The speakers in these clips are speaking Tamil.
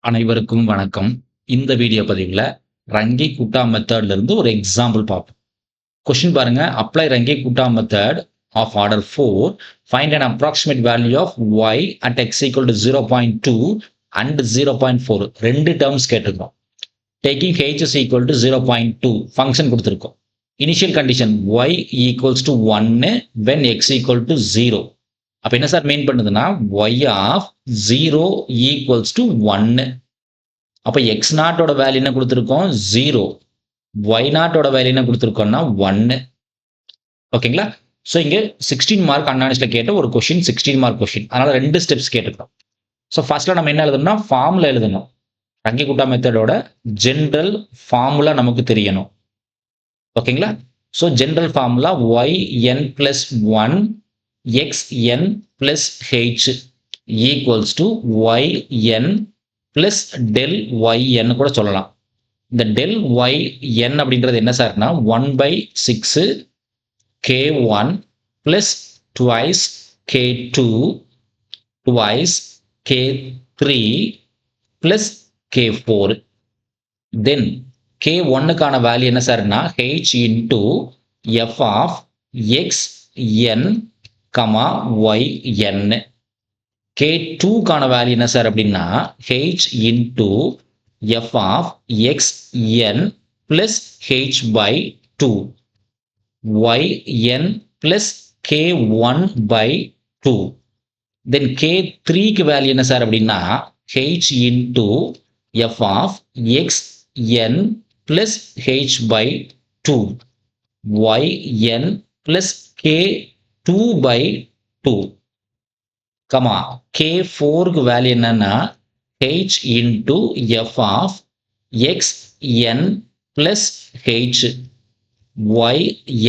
அனைவருக்கும் வணக்கம். இந்த வீடியோ பதிவுல ரங்கி குட்டா மெத்தட்ல இருந்து ஒரு எக்ஸாம்பிள் பார்ப்போம். கொஸ்டின் பாருங்க. Apply Runge Kutta method of order 4. Find an approximate value of y at x equal to 0.2 and 0.4. ரெண்டு டேர்ம்ஸ் கேட்டிருக்கோம். Taking h is equal to 0.2 function கொடுத்திருக்கோம். Initial condition y equals to 1 when x equal to 0. அப்ப என்ன சார் மீன் பண்ணுதுன்னா y of 0 equals to 1. அப்ப x நாட்டோட வேல்யூ என்ன கொடுத்திருக்கோம் 0, y நாட்டோட வேல்யூ என்ன கொடுத்திருக்கோம்னா 1. ஓகேங்களா? சோ இங்க 16 மார்க் அனாலிசிஸ்ல கேட்ட ஒரு क्वेश्चन 16 மார்க் क्वेश्चन. அதனால ரெண்டு ஸ்டெப்ஸ் கேட்டிருக்கோம். சோ ஃபர்ஸ்ட்ல நம்ம என்ன எழுதணும்னா ஃபார்முலா எழுதணும். ரங்கி குட்டா மெத்தடோட ஜெனரல் ஃபார்முலா நமக்கு தெரியணும். ஓகேங்களா? So general formula yn plus 1 xn plus h equals to yn plus del yn கூட சொல்லலாம். இந்த del yn அப்படின்றது என்ன சார்னா 1 by 6 k1 plus twice k2 twice k3 plus k4. then k1 க்கான வேல்யூ என்ன சார்னா h into f of xn yn. k2 க்கான வேல்யூ என்ன சார் அப்படின்னா h into f of xn plus h by 2 yn plus k1 by 2. then k3 க்கு வேல்யூ என்ன சார் அப்படின்னா h into f of xn plus h by 2 yn plus k2 by 2. Comma k4 க்கு வேல்யூ என்னன்னா h into f of xn plus h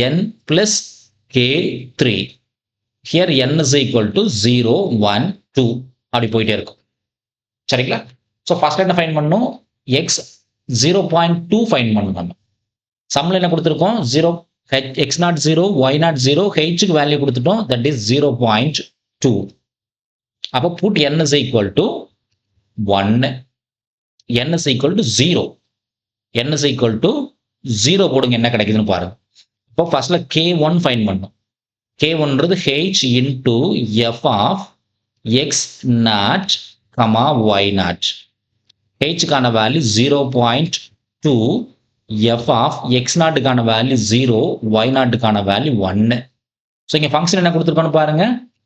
yn plus k3. here n is equal to 0 1 2 அப்படி போயிட்டே இருக்கும். சரிங்களா? சோ ஃபர்ஸ்ட் என்ன ஃபைண்ட் பண்ணனும் x 0.2 ஃபைண்ட் பண்ணனும். நம்ம சம்ல என்ன கொடுத்திருக்கோம் 0 x0 0 y0 0 h க்கு வேல்யூ கொடுத்துட்டோம், தட் இஸ் 0.2. அப்ப put n is equal to 1, n is equal to 0, n is equal to 0 போடுங்க என்ன கிடைக்குதுன்னு பாருங்க. இப்போ ஃபர்ஸ்ட்ல k1 ஃபைண்ட் பண்ணனும். k1 ன்றது h into f of x0, y0. h க்கான வேல்யூ 0.2, f of x0 க்கான வேல்யூ 0, y0 க்கான வேல்யூ 1. சோ இங்க ஃபங்க்ஷன் என்ன கொடுத்திருக்கோம்னு பாருங்க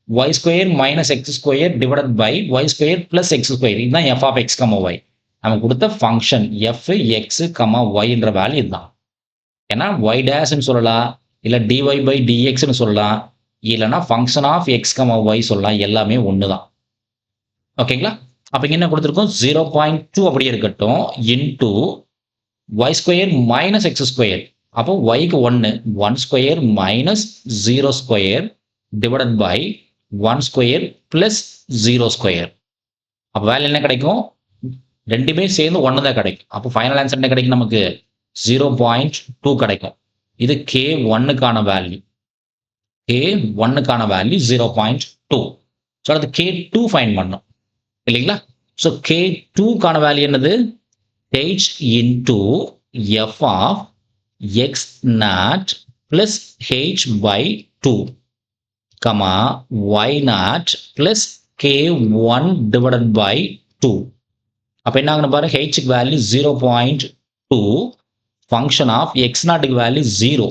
y square minus x square divided by y square plus x square. இதுதான் f of x, y. நமக்கு கொடுத்த ஃபங்க்ஷன் f x, y என்ற வேல்யூ இதுதான். ஏன்னா y dash ன்னு சொல்லலாம், இல்ல dy by dx ன்னு சொல்லலாம், இல்லனா ஃபங்க்ஷன் ஆஃப் x, y சொல்லலாம். எல்லாமே ஒண்ணுதான். ஓகேங்களா? அப்ப இங்க என்ன கொடுத்திருக்கோம் 0.2 அப்படியே இருக்கட்டும் into y square minus x square. அப்போ y க்கு 1 1 square minus 0 square divided by 1 square plus 0 square. அப்ப வேல்யூ என்ன கிடைக்கும்? ரெண்டுமே சேர்ந்து 1 தான் கிடைக்கும். அப்ப ஃபைனல் ஆன்சர் என்ன கிடைக்கும் நமக்கு 0.2 கிடைக்கும். இது k1 க்கான வேல்யூ. k1 க்கான வேல்யூ 0.2. சோ அடுத்து k2 ஃபைண்ட் பண்ணனும். இல்லீங்களா? சோ k2 க்கான வேல்யூ என்னது h into f of x0 plus h by 2, y0 plus k1 divided by 2. அப்ப என்ன ஆகும்னு பாருங்க h க்கு வேல்யூ 0.2, ஃபங்க்ஷன் ஆஃப் x0 க்கு வேல்யூ 0,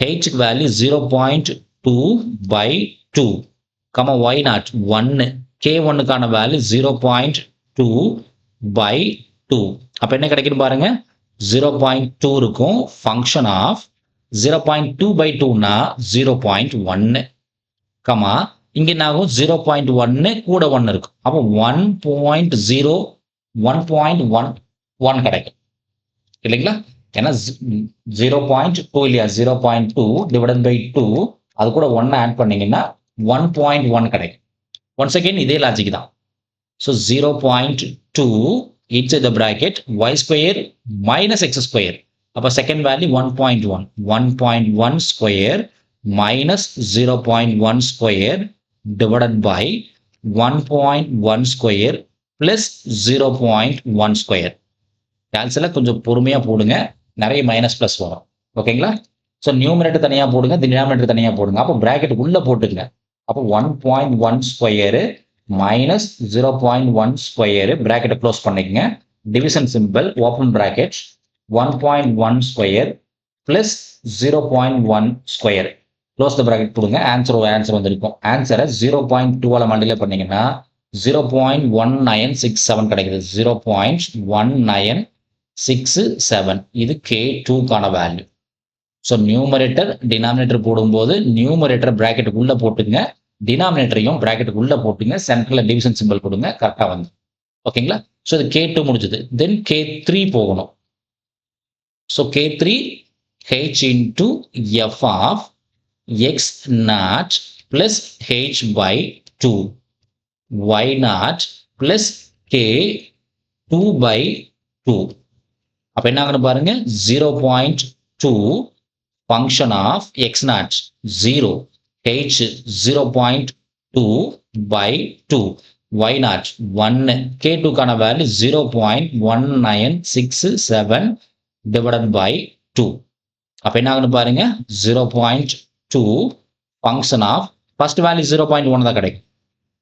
h க்கு வேல்யூ 0.2 by 2, y0 1, k1 க்கான வேல்யூ 0.2 by 2. அப்ப என்ன கிடைக்குன்னு பாருங்க 0.2 இருக்கும். ஃபங்க்ஷன் ஆஃப் 0.2 by 2 னா 0.1, இங்க என்ன ஆகும் 0.1 கூட 1 இருக்கும். அப்ப 1.0 1.11 கிடைக்கும். இல்லைங்களா? ஏன்னா 0.2 இல்லையா 0.2 divided by 2 அது கூட 1 ஆட் பண்ணீங்கன்னா 1.1 கிடைக்கும். ஒன்ஸ் அகைன் இதே லாஜிக் தான். So 0.2 inside the bracket y square minus x square. அப்ப second value 1.1 1.1 square minus 0.1 square divided by 1.1 square plus 0.1 square. கேல்குலேஷன்ல கொஞ்சம் பொறுமையா போடுங்க. நிறைய மைனஸ் பிளஸ் வரும். ஓகேங்களா? ஸோ நியூமரேட்டர் தனியா போடுங்க, டினாமினேட்டர் தனியா போடுங்க. அப்போ பிராக்கெட் உள்ள போட்டுங்க. அப்போ 1.1 ஸ்கொயர் மைனஸ் 0.1 ஸ்கொயர் பிராக்கெட்டை க்ளோஸ் பண்ணிக்கங்க. Division symbol open bracket 1.1 square plus 0.1 square close the bracket கொடுங்க. ஆன்சர் வந்திருக்கும். ஆன்சரை 0.2 மல்டிப்ளை பண்ணீங்கன்னா 0.1967 கிடைக்குது. 0.1967 இது K2க்கான வேல்யூ. ஸோ நியூமரேட்டர் டினாமினேட்டர் போடும்போது நியூமரேட்டர் பிராக்கெட்டுக்கு உள்ள போட்டுங்க, டினாமினேட்டரையும் பிராக்கெட்டுக்கு உள்ள போட்டுங்க, சென்டர்ல டிவிஷன் சிம்பிள் கொடுங்க, கரெக்டா வந்து. ஓகேங்களா? ஸோ இது K2 முடிஞ்சது. தென் K3 போகணும். So K3 H into F of X naught plus H by 2 Y naught plus K 2 by 2. அப்ப என்ன ஆகுன்னு பாருங்க, 0.2 function of X naught 0 H 0.2 by 2 Y naught 1 K2 கான வேல்யூ 0.1967 divided by 2. அப்ப என்ன ஆகுன்னு பாருங்க, 0.2 function of first value 0.1 தான் கிடைக்கும்.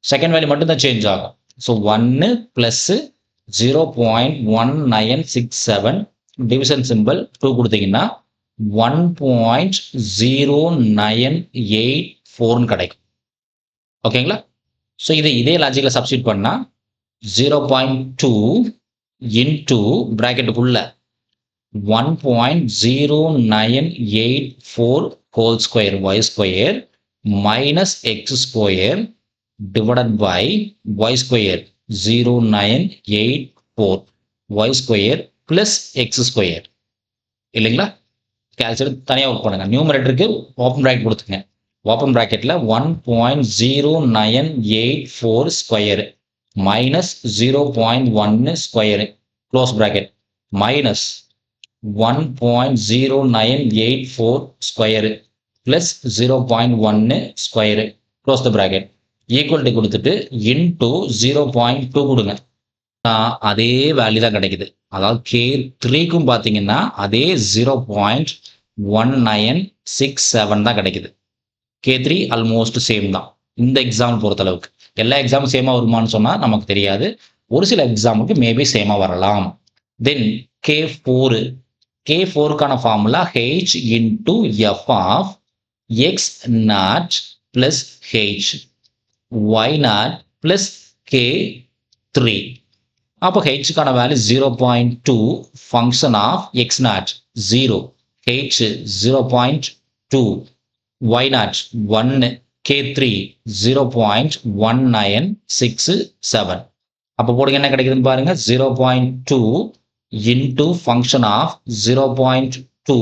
செகண்ட் வேல்யூ மட்டும் தான் சேஞ்ச் ஆகும். ஸோ 1 பிளஸ் 0.1967 டிவிஷன் சிம்பிள் 2 கொடுத்தீங்கன்னா 1.0984 கிடைக்கும். ஓகேங்களா? ஸோ இதே லாஜிக்கில் சப்ஸ்டியூட் பண்ணா 0.2 இன்டூ பிராக்கெட்டுக்குள்ள 1.0984 whole square y square minus x square divided by y square 0984 y square plus x square இல்லைங்களா? கால்குலேட் தனியாக ஒர்க் பண்ணுங்க. நியூமரேட்டருக்கு ஓப்பன் பிராக்கெட் கொடுத்துங்க. ஓப்பன் பிராக்கெட்ல 1.0984 square minus 0.1 square close bracket minus 1.0984 square plus 0.1 square close the bracket equal to கொடுத்துட்டு இன்டூ 0.2 கொடுங்க. அதே வேல்யூ தான் கிடைக்குது. அதாவது K3க்கும் பார்த்தீங்கன்னா அதே 0.1967 தான் கிடைக்குது. K3 ஆல்மோஸ்ட் சேம் தான் இந்த எக்ஸாம் பொறுத்த அளவுக்கு. எல்லா எக்ஸாமும் சேமா வருமானு சொன்னா நமக்கு தெரியாது. ஒரு சில எக்ஸாமுக்கு மேபி சேமா வரலாம். தென் K4க்கான formula H into f of x naught plus h y naught plus K3. அப்போ Hக்கான value 0.2 function of x naught 0 H 0.2 y naught 1 K3 0.1967. அப்போ போடுங்க என்ன கிடைக்குதுன்னு பாருங்க, 0.2 into function of 0.2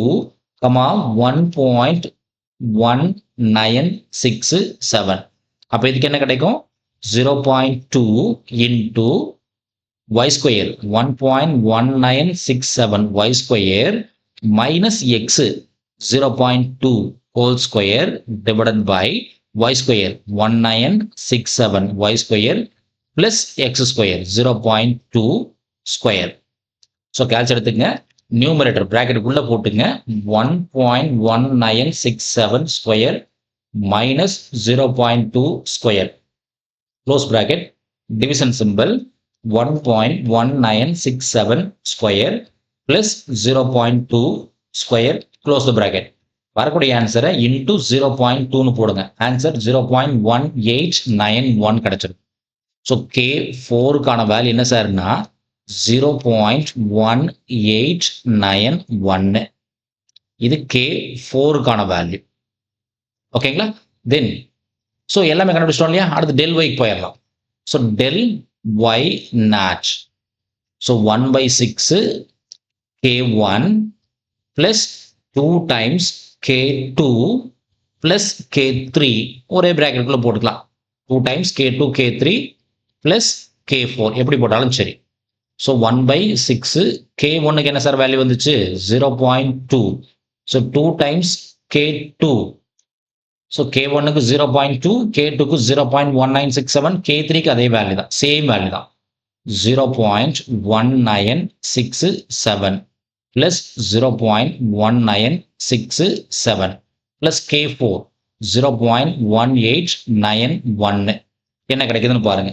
1.1967. அப்போ இதுக்கு என்ன கிடைக்கும், 0.2 into y square 1.1967 y square minus x 0.2 whole square divided by y square 1967 y square plus x square 0.2 square. So calculate எடுத்துங்க. நியூமரேட்டர் பிராக்கெட்டுக்குள்ள போட்டுங்க 1.1967 square minus 0.2 square close bracket division symbol 1.1967 square plus 0.2 square close the bracket. வரக்கூடிய ஆன்சரை இன்டூ 0.2ன்னு போடுங்க. ஆன்சர் 0.1891 கிடைச்சிருக்கு. ஸோ K4க்கான வேல்யூ என்ன சார்னா 0.1891. இது K4க்கான வேல்யூ. ஓகேங்களா? தென் ஸோ எல்லாமே கண்டுபிடிச்சிட்டோம் இல்லையா? அடுத்து டெல் ஒய்க்கு போயிடலாம். So del y naught so 1/6 K1 plus 2 times K2 plus K3 ஒரே பிராக்கெட்டுக்குள்ள போட்டுக்கலாம். 2 times K2 K3 plus K4 எப்படி போட்டாலும் சரி. ஸோ 1/6 K1க்கு என்ன சார் வேல்யூ வந்துச்சு 0.2. So 2 times K2. ஸோ K1க்கு 0.2, K2க்கு 0.1967, K3க்கு அதே வேல்யூ தான், சேம் வேல்யூ தான். 0.1967 plus 0.1967 plus K4 0.1891 என்ன கிடைக்குதுன்னு பாருங்க.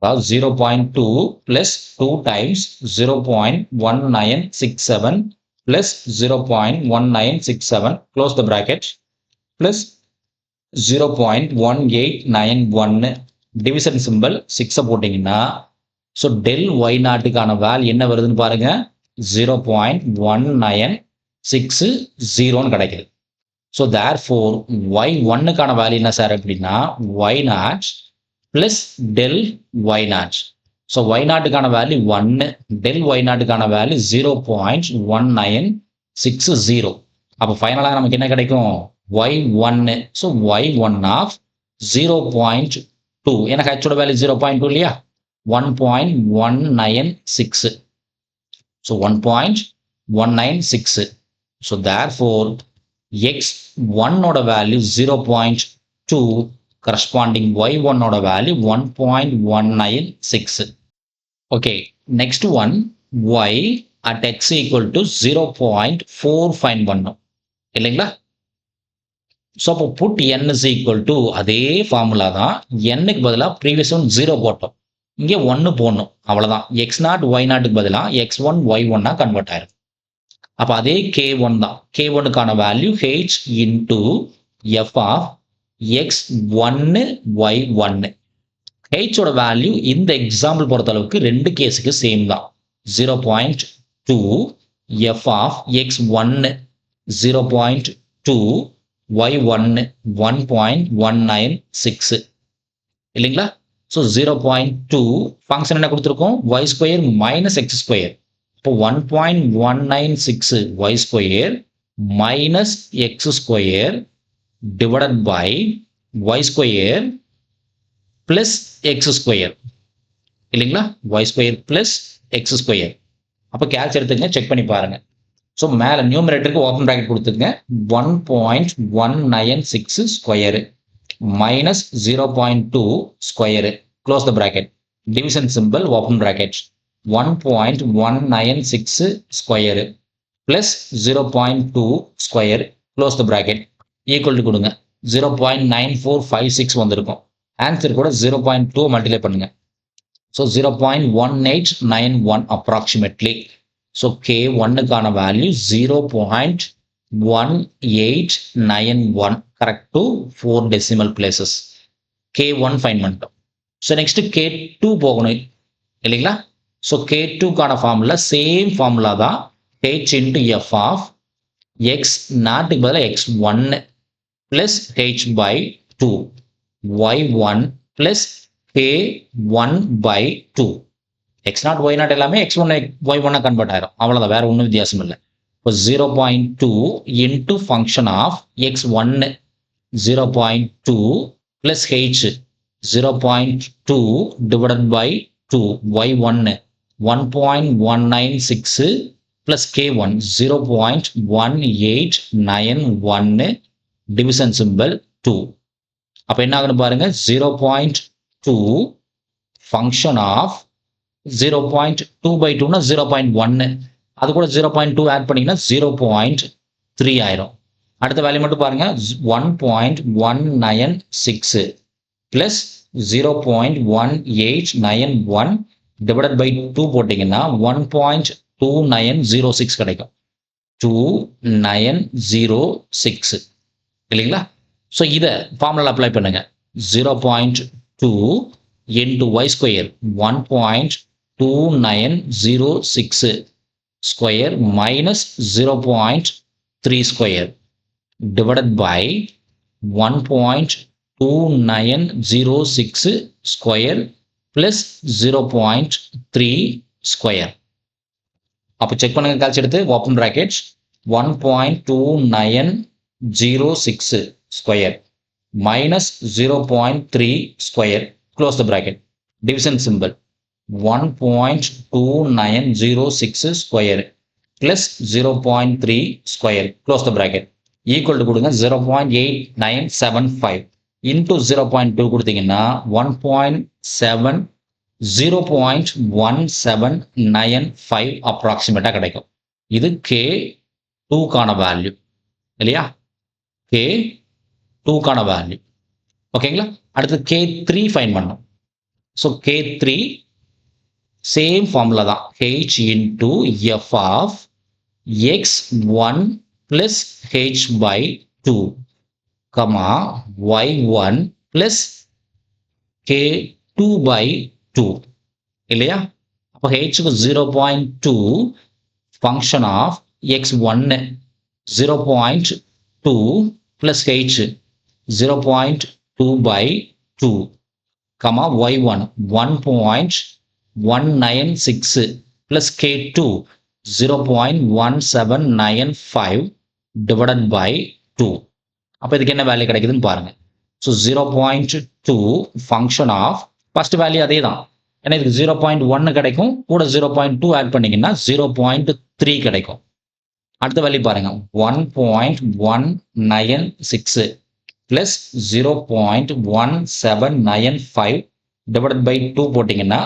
அதாவது 0.2 plus 2 times 0.1967 plus 0.1967 close the bracket plus 0.1891 division simple 6 போட்டீங்கன்னா ஸோ டெல் ஒய் நாட்டுக்கான வேல்யூ என்ன வருதுன்னு பாருங்க, 0.1960 கிடைக்குது. ஸோ தேர்ஃபோர் ஒய் ஒன்னுக்கான வேல்யூ என்ன சார் அப்படின்னா y naught plus del y naught. So y நாட்டுக்கான வேல்யூ 1, டெல் ஒய் நாட்டுக்கான வேல்யூ 0.1960. அப்போ ஃபைனலாக நமக்கு என்ன கிடைக்கும், y1. ஸோ y1 ஆஃப் 0.2, எனக்கு ஹெச்சோட வேல்யூ 0.2 இல்லையா, 1.196. ஸோ 1.196. ஸோ தேர்ஃபோர் x1 ஓட வேல்யூ 0.2, கரஸ்பாண்டிங் y1 ஓட value 1.196. Okay, next one y at x equal to 0.4 find பண்ணும் இல்லைங்களா. ஸோ அப்போ put n is equal to அதே ஃபார்முலா தான், n-க்கு பதிலாக ப்ரீவியஸ் ஒன் 0 போட்டோம், இங்கே 1 போடணும், அவ்வளோதான். x0 y0க்கு பதிலாக x1 y1 கன்வெர்ட் ஆயிரும். அப்போ அதே k1 தான், k1க்கான value h into f of x1 y1. ஹோட வேல்யூ இந்த எக்ஸாம்பிள் பொறுத்த அளவுக்கு ரெண்டு கேஸுக்கு சேம் தான். 0.2 f ஆஃப் x1 0.2 y1 1.196 இல்லைங்களா. ஸோ 0.2 ஃபங்க்ஷன் என்ன கொடுத்துருக்கோம், y square minus x square. இப்போ 1.196 y square minus x square divided by y square plus x square இல்லைங்களா, y square plus x square. அப்போ கேல்ஸ் எடுத்துங்க, செக் பண்ணி பாருங்க. ஸோ மேலே நியூமரேட்டருக்கு ஓப்பன் ப்ராக்கெட் கொடுத்துங்க, 1.196 square minus 0.2 square close the bracket, division symbol open bracket, 1.196 square plus 0.2 square close the bracket equal to கொடுங்க, 0.9456 வந்திருக்கும். ஆன்சர் கூட 0.2 மல்டிப்ளை பண்ணுங்க. So 0.1891 approximately. ஸோ K1க்கான value 0.1891 correct to 4 decimal places. K1 find பண்ணிட்டோம். ஸோ நெக்ஸ்ட் K2 போகணும் இல்லைங்களா. ஸோ K2க்கான ஃபார்முலா சேம் ஃபார்முலா தான், h into f of x நாட்டுக்கு பதிலாக x1 plus h by 2 y1 plus k1 by 2. x0 y0 எல்லாமே x1 y1 கன்வெர்ட் ஆயிரும், அவ்வளோதான், வேற ஒன்றும் வித்தியாசம் இல்லை. இப்போ 0.2 into function of x1 0.2 plus h 0.2 divided by 2 y1 1.196 plus k1 0.1891 division symbol 2. அப்போ என்ன ஆகுன்னு பாருங்க, 0.2 ஃபங்க்ஷன் ஆஃப் 0.2 by 2னா 0.1, அது கூட 0.2 ஆட் பண்ணீங்கன்னா 0.3 ஆயிரும். அடுத்த வேல்யூ மட்டும் பாருங்க, 1.196 பிளஸ் 0.1891 டிவைடட் பை 2 போட்டீங்கன்னா 1.2906 கிடைக்கும், 2906 இல்லைங்களா. ஸோ இதை ஃபார்முலா அப்ளை பண்ணுங்க, 0.2 into y square 1.2906 square minus 0.3 square divided by 1.2906 square plus 0.3 square. அப்போ செக் பண்ணுங்க, கால்சி எடுத்து open bracket 1.2906 square minus 0.3 square close the bracket, division symbol 1.2906 square plus 0.3 square close the bracket equal to கொடுங்க 0.8975 into 0.2 கொடுத்தீங்கன்னா 1.7 0.1795 அப்ராக்சிமேட்டாக கிடைக்கும். இது K2க்கான வேல்யூ இல்லையா? K2க்கான வேல்யூ. ஓகேங்களா? அடுத்து K3 ஃபைண்ட் பண்ணணும். ஸோ K3 சேம் ஃபார்முலா தான். H into F of X1 plus H by 2, Y1 plus K2 by 2 இல்லையா? அப்போ Hக்கு 0.2 function of X1 0.2 plus H 0.2 by 2, Y1 1.196 plus K2 0.1795 divided by 2. அப்போ இதுக்கு என்ன வேல்யூ கிடைக்குதுன்னு பாருங்க. So 0.2 function of first value அதே தான். ஏன்னா இதுக்கு 0.1 கிடைக்கும், கூட 0.2 ஆட் பண்ணிங்கன்னா 0.3 கிடைக்கும். அடுத்த வேல்யூ பாருங்க, 1.196 பிளஸ் 0.1795 டிவைடட் பை 2 போட்டிங்கன்னா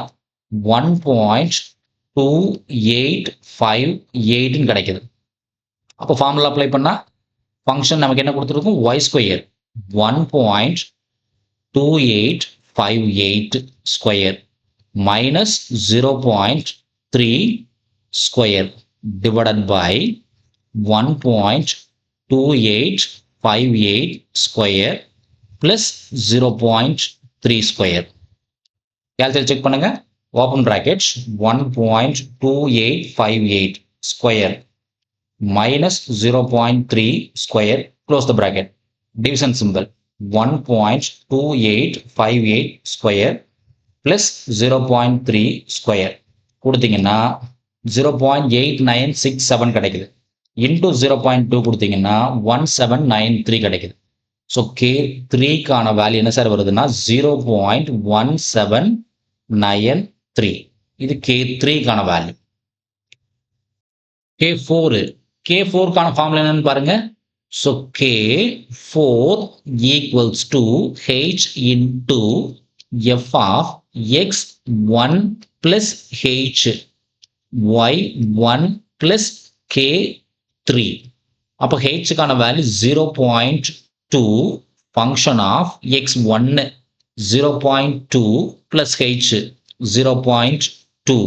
1.2858 கிடைக்குது. அப்போ ஃபார்முலா அப்ளை பண்ணால் ஃபங்க்ஷன் நமக்கு என்ன கொடுத்துருக்கும்? y square 1.2858 square minus 0.3 square divided by 1.2858 square plus 0.3 square. Calculate check பண்ணுங்க. Open bracket 1.2858 square minus 0.3 square, close the bracket. Division symbol 1.2858 square plus 0.3 square. கொடுத்தீங்கன்னா 0.8967 கிடைக்குது. into 0.2 கொடுத்தீங்கன்னா 1793 கிடைக்குது. ஸோ K3க்கான வேல்யூ என்ன சார் வருதுன்னா 0.1793. இது K3க்கான வேல்யூ. K4க்கான ஃபார்முலா என்னன்னு பாருங்க. So K4 equals to H into F of X1 plus H Y1 plus K3. அப்போ Hக்கான value 0.2 function of X1 0.2 plus H 0.2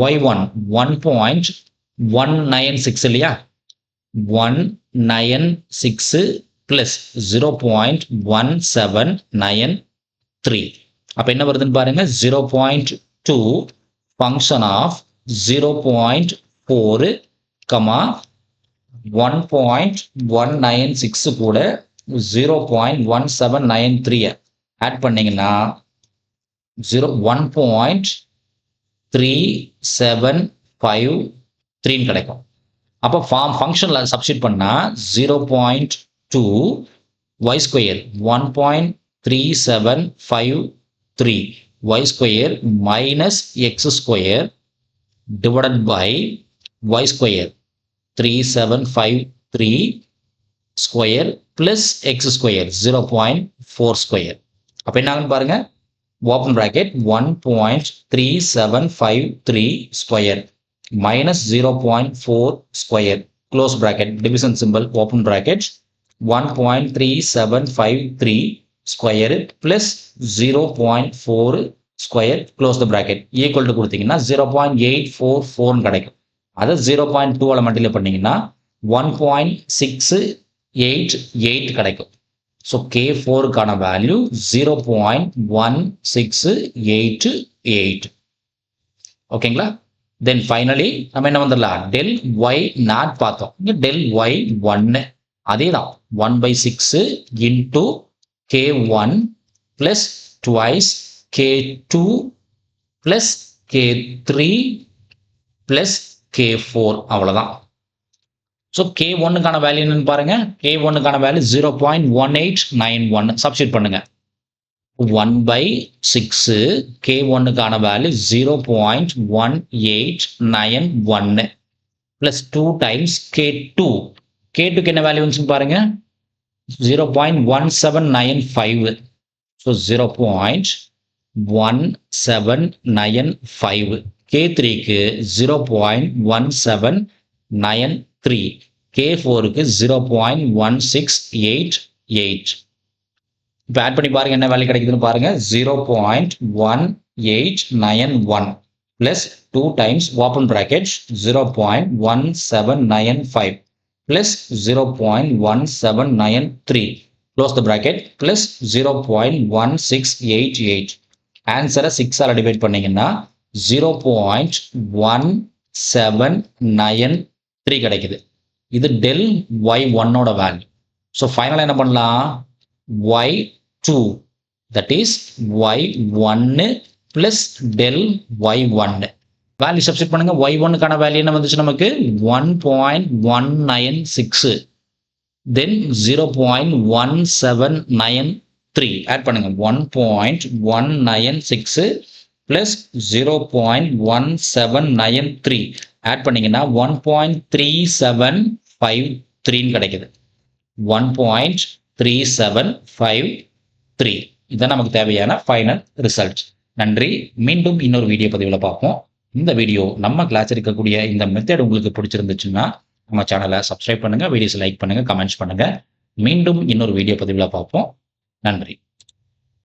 Y1 1.196 இல்லையா? 196 plus 0.1793. அப்போ என்ன வருதுன்னு பாருங்க, 0.2 ஃபங்க்ஷன் ஆஃப் 0.4 1.196 கூட 0.1793 ஆட் பண்ணீங்கன்னா 1.375 கிடைக்கும். அப்போ ஃபங்க்ஷனில் சப்ஸ்டிட் பண்ணால் 0.2 y square 1.3753 y square minus x square divided by y square 3753 square plus x square 0.4 square. அப்போ என்ன ஆகுன்னு பாருங்க, open bracket 1.3753 square minus 0.4 square, close bracket, division symbol, open bracket, 1.3753 square plus 0.4 square, close the bracket, equal to கொடுத்தீங்கன்னா 0.844 கிடைக்கும். அதை 0.2 மல்டிப்ளை பண்ணீங்கன்னா 1.688 கிடைக்கும். ஸோ K4க்கான வேல்யூ 0.1688. ஓகேங்களா? தென் ஃபைனலி நம்ம என்ன வந்துடலாம், del y நாட் பார்த்தோம். இங்கே del y1 அதே தான் 1/6 into K1 plus twice K2 plus K3 plus K4 அவ்வளோதான். ஸோ K1க்கான வேல்யூ என்னன்னு பாருங்க. K1க்கான வேல்யூ 0.1891 சப்ஸ்டிட் பண்ணுங்க. 1/6 K1க்கான வேல்யூ 0.1891 plus 2 times K2. K2க்கு என்ன வேல்யூ வந்துச்சுன்னு பாருங்க, 0.1795. ஸோ 0.1795 0.1795, K3க்கு 0.1793, K4க்கு 0.1688. இப்போ ஆட் பண்ணி பாருங்க என்ன வேல்யூ கிடைக்குதுன்னு பாருங்க. 0.1891 plus 2 times open bracket 0.1795 plus 0.1793 close the bracket plus 0.1688. ஆன்சரை 6ஆல் டிவைட் பண்ணீங்கன்னா 0.1793 கிடைக்குது. இது டெல் y1 ஓட வேல்யூ. ஸோ ஃபைனலாக என்ன பண்ணலாம்? y2 that is y1 plus del y1 value substitute பண்ணுங்க. y1க்கான வேல்யூ என்ன வந்துச்சு நமக்கு? 1.196 தென் 0.1793 ஆட் பண்ணுங்க. 1.196 பிளஸ் 0.1793 ஆட் பண்ணீங்கன்னா 1.3753 கிடைக்குது. 1.3753 இதுதான் நமக்கு தேவையான ஃபைனல் ரிசல்ட். நன்றி. மீண்டும் இன்னொரு வீடியோ பதிவில் பார்ப்போம். இந்த வீடியோ நம்ம கிளாஸ் இருக்கக்கூடிய இந்த மெத்தட் உங்களுக்கு பிடிச்சிருந்துச்சுன்னா நம்ம சேனலை சப்ஸ்கிரைப் பண்ணுங்க, வீடியோஸ் லைக் பண்ணுங்க, கமெண்ட்ஸ் பண்ணுங்க. மீண்டும் இன்னொரு வீடியோ பதிவில் பார்ப்போம். நன்றி.